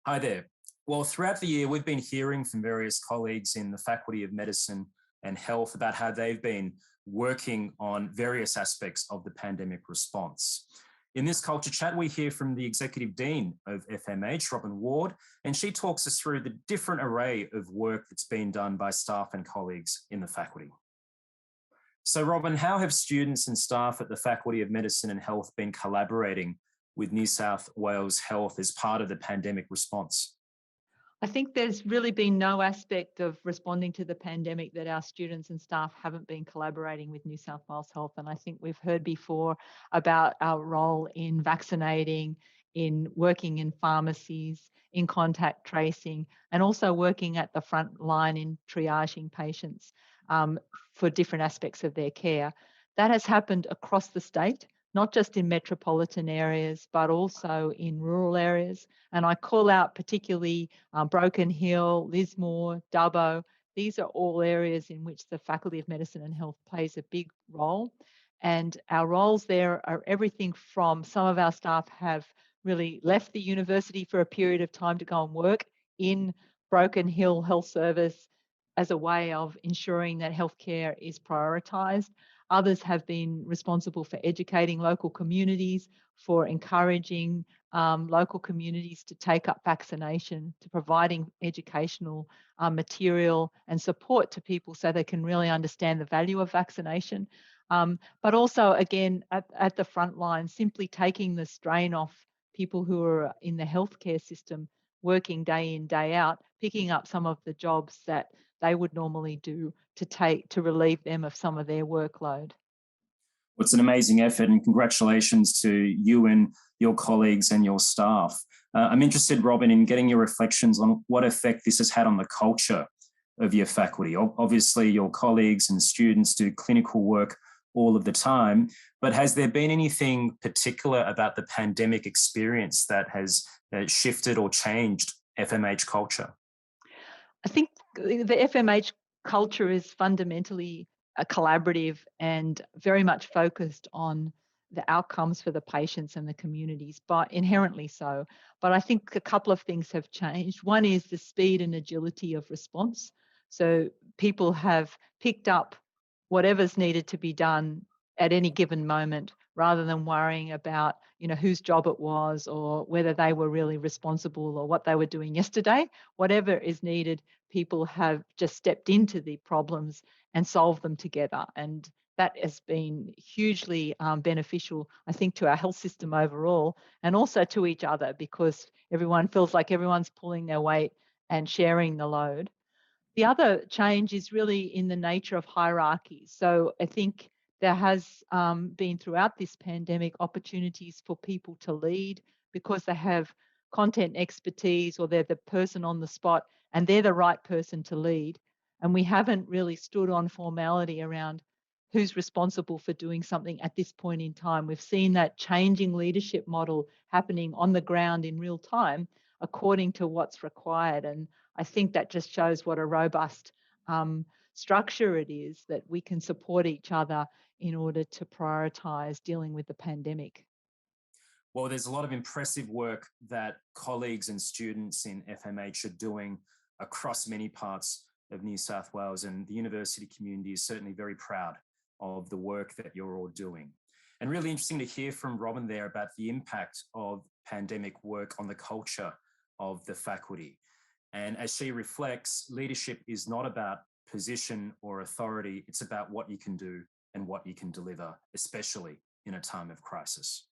Hi there. Well, throughout the year, we've been hearing from various colleagues in the Faculty of Medicine and Health about how they've been working on various aspects of the pandemic response. In this culture chat, we hear from the Executive Dean of FMH, Robyn Ward, and she talks us through the different array of work that's been done by staff and colleagues in the faculty. So, Robyn, how have students and staff at the Faculty of Medicine and Health been collaborating with New South Wales Health as part of the pandemic response? I think there's really been no aspect of responding to the pandemic that our students and staff haven't been collaborating with New South Wales Health. And I think we've heard before about our role in vaccinating, in working in pharmacies, in contact tracing, and also working at the front line in triaging patients um, for different aspects of their care. That has happened across the state, not just in metropolitan areas, but also in rural areas. And I call out particularly Broken Hill, Lismore, Dubbo. These are all areas in which the Faculty of Medicine and Health plays a big role. And our roles there are everything from some of our staff have really left the university for a period of time to go and work in Broken Hill Health Service as a way of ensuring that healthcare is prioritised. Others have been responsible for educating local communities, for encouraging local communities to take up vaccination, to providing educational material and support to people so they can really understand the value of vaccination. But also, again, at the front line, simply taking the strain off people who are in the healthcare system, working day in, day out, picking up some of the jobs that they would normally do to relieve them of some of their workload. Well, it's an amazing effort, and congratulations to you and your colleagues and your staff. I'm interested, Robyn, in getting your reflections on what effect this has had on the culture of your faculty. Obviously, your colleagues and students do clinical work all of the time, but has there been anything particular about the pandemic experience that has shifted or changed FMH culture? I think the FMH culture is fundamentally a collaborative and very much focused on the outcomes for the patients and the communities, but inherently so. But I think a couple of things have changed. One is the speed and agility of response. So people have picked up whatever's needed to be done at any given moment rather than worrying about whose job it was or whether they were really responsible or what they were doing yesterday. Whatever is needed, people have just stepped into the problems and solved them together, and that has been hugely beneficial, I think, to our health system overall and also to each other, because everyone feels like everyone's pulling their weight and sharing the load. The other change is really in the nature of hierarchies. So I think there has been throughout this pandemic opportunities for people to lead because they have content expertise or they're the person on the spot and they're the right person to lead. And we haven't really stood on formality around who's responsible for doing something at this point in time. We've seen that changing leadership model happening on the ground in real time according to what's required. And I think that just shows what a robust structure it is that we can support each other in order to prioritise dealing with the pandemic. Well, there's a lot of impressive work that colleagues and students in FMH are doing across many parts of New South Wales, and the university community is certainly very proud of the work that you're all doing. And really interesting to hear from Robyn there about the impact of pandemic work on the culture of the faculty. And as she reflects, leadership is not about position or authority, it's about what you can do and what you can deliver, especially in a time of crisis.